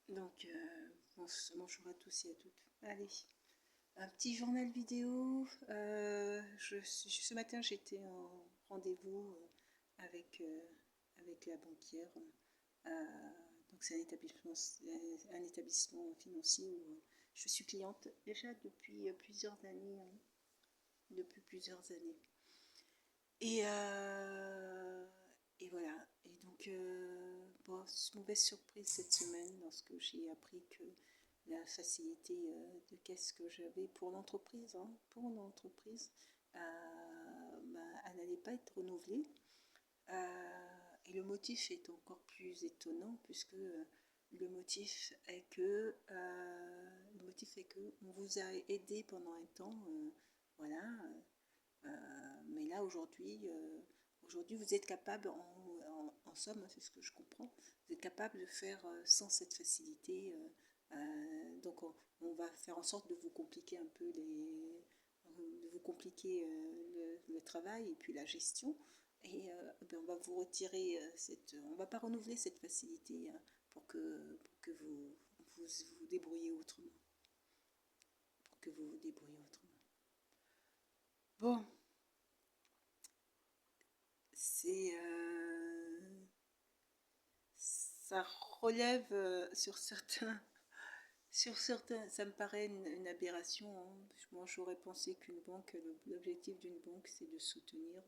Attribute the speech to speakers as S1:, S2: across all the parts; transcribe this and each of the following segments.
S1: Donc, bonjour à tous et à toutes. Allez, un petit journal vidéo. Ce matin, j'étais en rendez-vous avec la banquière. Donc, c'est un établissement financier où je suis cliente déjà depuis plusieurs années. Depuis plusieurs années. Et, euh, et voilà. Et donc, bon, mauvaise surprise cette semaine lorsque j'ai appris que la facilité de caisse que j'avais pour l'entreprise, bah, elle n'allait pas être renouvelée. Et le motif est encore plus étonnant puisque le motif est que on vous a aidé pendant un temps, voilà. Mais là aujourd'hui vous êtes capable, en somme, c'est ce que je comprends, vous êtes capable de faire sans cette facilité. Donc on va faire en sorte de vous compliquer un peu de vous compliquer le travail et puis la gestion. Et ben on va vous retirer on va pas renouveler cette facilité hein, pour que vous débrouillez autrement. Pour que vous vous débrouillez autrement. Bon, c'est ça relève sur certains, ça me paraît une aberration. Hein. Moi, j'aurais pensé qu'une banque, l'objectif d'une banque, c'est de soutenir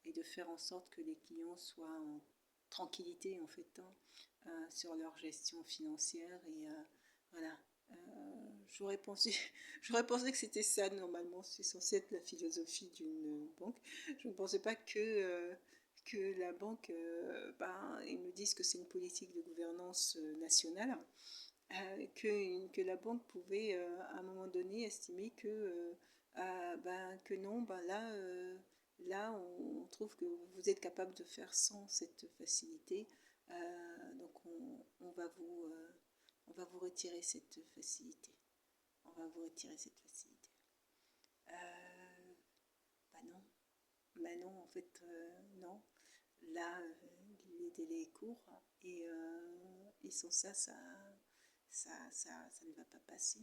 S1: et de faire en sorte que les clients soient en tranquillité en fait hein, sur leur gestion financière et voilà. J'aurais pensé, j'aurais pensé que c'était ça normalement, c'est censé être la philosophie d'une banque. Je ne pensais pas que la banque, ils me disent que c'est une politique de gouvernance nationale, que la banque pouvait à un moment donné estimer que non, là on trouve que vous êtes capable de faire sans cette facilité, donc on va vous retirer cette facilité. On va vous retirer cette facilité. Bah non, bah non, en fait, non. Là, les délais courts et sans ça ne va pas passer.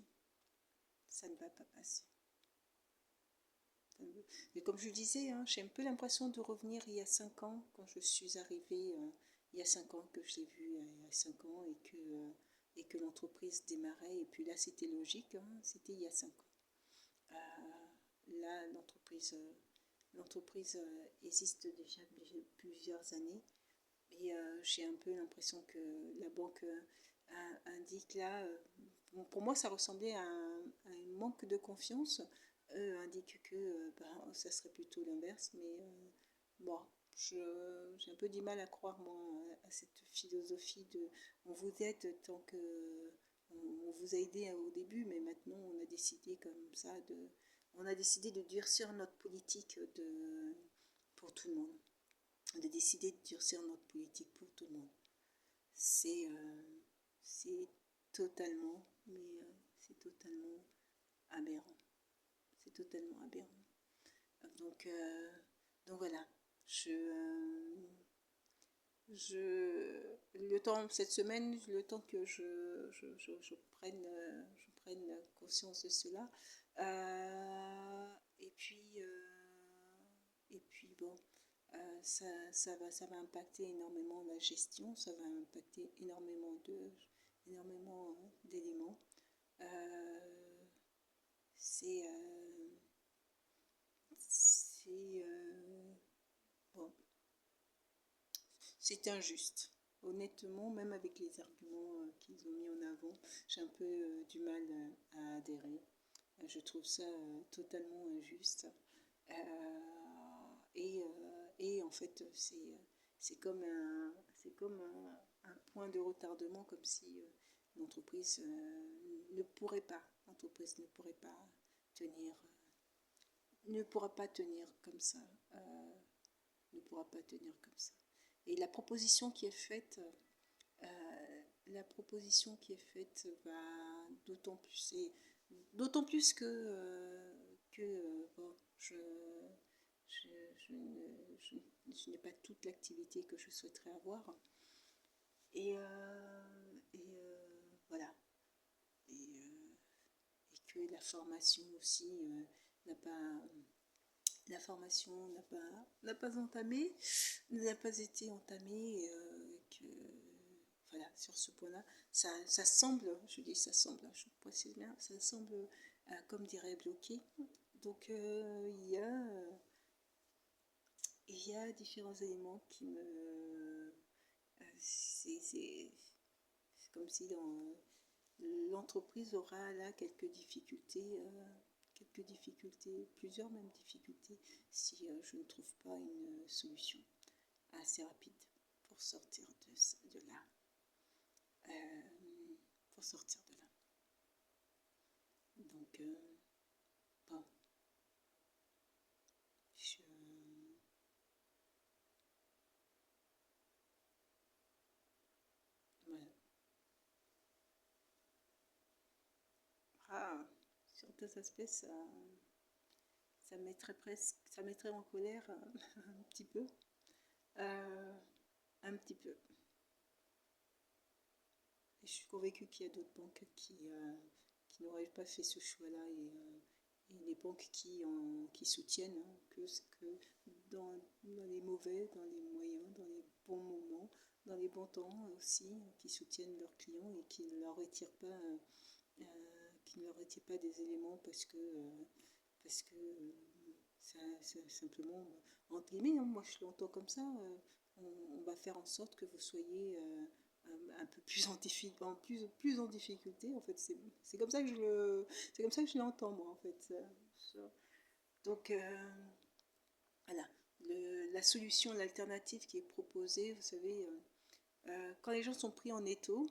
S1: Ça ne va pas passer. Mais comme je disais, hein, j'ai un peu l'impression de revenir il y a 5 ans, quand je suis arrivée, il y a 5 ans, que je l'ai vu il y a 5 ans, et que l'entreprise démarrait. Et puis là, c'était logique, hein, c'était il y a 5 ans. Là, l'entreprise existe déjà plusieurs années. Et j'ai un peu l'impression que la banque indique là, bon, pour moi ça ressemblait à un manque de confiance. Eux indiquent que ça serait plutôt l'inverse, mais bon, j'ai un peu du mal à croire moi à cette philosophie de on vous aide tant que on vous a aidé au début, mais maintenant on a décidé comme ça on a décidé de durcir notre politique pour tout le monde, de décider de durcir notre politique pour tout le monde. C'est c'est totalement, c'est totalement aberrant. C'est totalement aberrant. Donc, euh, donc voilà, le temps, cette semaine, le temps que je prenne conscience de cela. Et puis bon, ça va impacter énormément la gestion, ça va impacter énormément d'éléments. Euh, c'est c'est bon, c'est injuste. Honnêtement, même avec les arguments qu'ils ont mis en avant, j'ai un peu du mal à adhérer. Je trouve ça totalement injuste. Et en fait, c'est comme un point de retardement, comme si l'entreprise l'entreprise tenir, ne pourra pas tenir comme ça, ne pourra pas tenir comme ça. Et la proposition qui est faite va d'autant plus que bon, je, je, je, je n'ai pas toute l'activité que je souhaiterais avoir. Et voilà. formation aussi n'a pas... La formation n'a pas entamé, n'a pas été entamée, que, voilà, sur ce point-là, ça semble, je dis ça semble, je précise bien, ça semble, comme dirait, bloqué. Donc il y a différents éléments qui me... c'est comme si dans l'entreprise aura là quelques difficultés, plusieurs même difficultés, si je ne trouve pas une solution assez rapide pour sortir de là. Pour sortir de là. Donc, bon, je... Voilà. Ah, sur certains aspects, ça mettrait en colère un petit peu. Un petit peu. Et je suis convaincue qu'il y a d'autres banques qui n'auraient pas fait ce choix-là et les banques qui soutiennent que dans les mauvais, dans les moyens, dans les bons moments, dans les bons temps aussi, qui soutiennent leurs clients et qui ne leur retirent pas, des éléments parce que simplement, entre guillemets, hein, moi je l'entends comme ça, on va faire en sorte que vous soyez un peu plus en difficulté, plus en difficulté. En fait, c'est comme ça que c'est comme ça que je l'entends moi en fait. Donc voilà, la solution, l'alternative qui est proposée, vous savez, quand les gens sont pris en étau,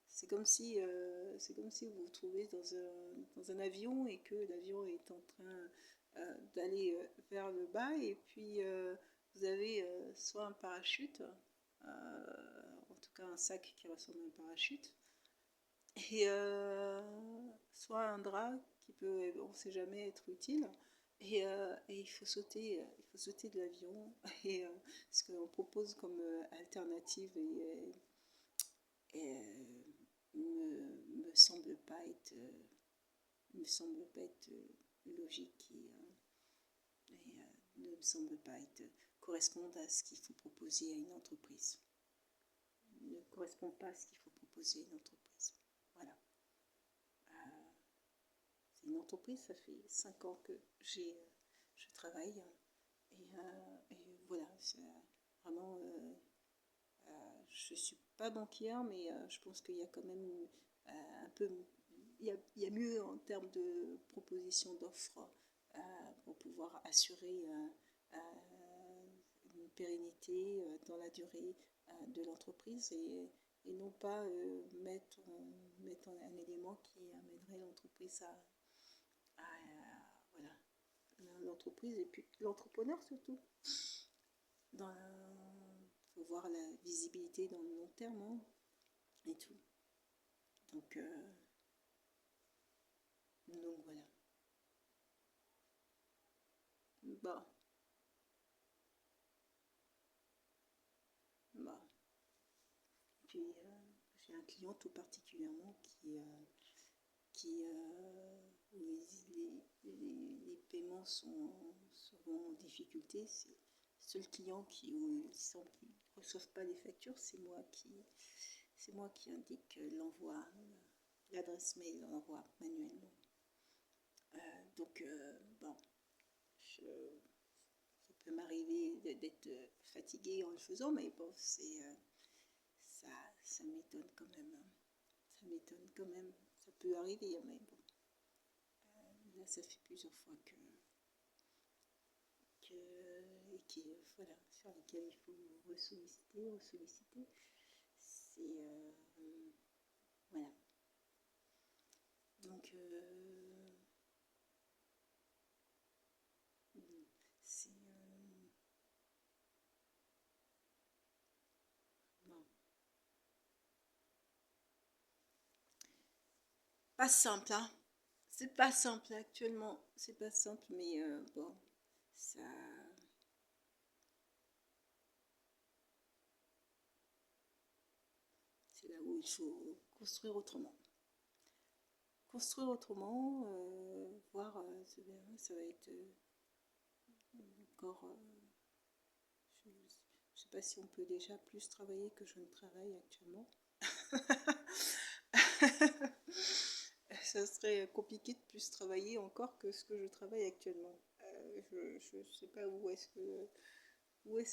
S1: c'est comme si vous vous trouvez dans un avion et que l'avion est en train d'aller vers le bas et puis vous avez soit un parachute, en tout cas un sac qui ressemble à un parachute, et soit un drap qui peut, on ne sait jamais, être utile. Et il faut sauter de l'avion. Et ce qu'on propose comme alternative me semble pas être, logique ne me semble pas être correspondre à ce qu'il faut proposer à une entreprise. Ne correspond pas à ce qu'il faut proposer à une entreprise. Voilà. C'est une entreprise, ça fait 5 ans que je travaille. Et voilà, c'est vraiment... je ne suis pas banquière, mais je pense qu'il y a quand même un peu... Il y a mieux en termes de proposition d'offres pour pouvoir assurer une pérennité dans la durée de l'entreprise et non pas mettre un élément qui amènerait l'entreprise voilà, l'entreprise et puis l'entrepreneur surtout. Il faut voir la visibilité dans le long terme hein, et tout. Donc voilà. Bah, bah. Puis j'ai un client tout particulièrement où les paiements seront en difficulté. C'est le seul client où il semble qu'il ne reçoive pas les factures, c'est moi qui indique l'envoi, l'adresse mail, l'envoi manuellement. Donc, bon, ça peut m'arriver d'être fatiguée en le faisant, mais bon, ça m'étonne quand même. Ça m'étonne quand même. Ça peut arriver, mais bon. Là, ça fait plusieurs fois voilà, sur lesquels il faut ressolliciter. C'est voilà. Donc c'est bon. Pas simple, hein. C'est pas simple actuellement. C'est pas simple, mais bon, ça. C'est là où il faut construire autrement. construire autrement, voir, ça va être encore, je ne sais pas si on peut déjà plus travailler que je ne travaille actuellement. Ça serait compliqué de plus travailler encore que ce que je travaille actuellement. Je ne sais pas où est-ce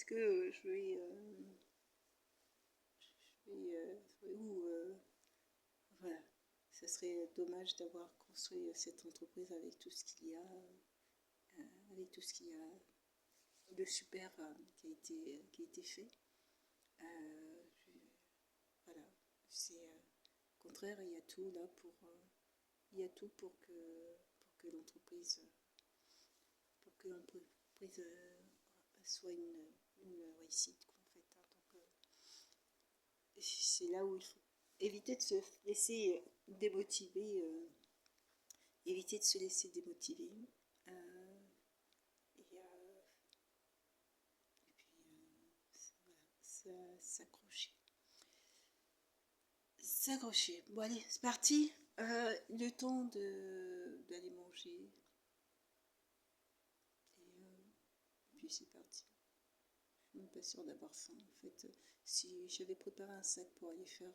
S1: que je vais, voilà. Ça serait dommage d'avoir construit cette entreprise avec tout ce qu'il y a, avec tout ce qu'il y a de super qui a été fait. Voilà. Au contraire, il y a tout là il y a tout pour que l'entreprise soit une réussite, quoi, en fait, hein. Donc, c'est là où il faut éviter de se laisser démotiver, éviter de se laisser démotiver. Et, puis, voilà, s'accrocher. S'accrocher. Bon, allez, c'est parti. Le temps d'aller manger. Et puis, c'est parti. Je suis même pas sûre d'avoir faim. En fait, si j'avais préparé un sac pour aller faire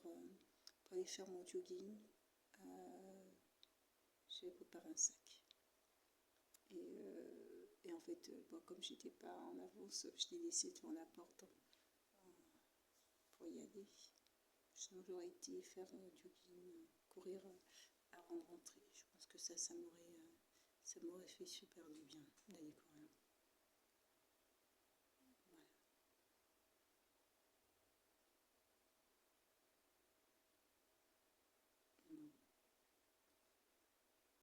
S1: mon jogging, j'avais préparé un sac. Et en fait, bon, comme j'étais pas en avance, je l'ai laissé devant la porte pour y aller. Sinon, j'aurais été faire jogging, courir avant de rentrer. Je pense que ça m'aurait fait super du bien d'aller courir.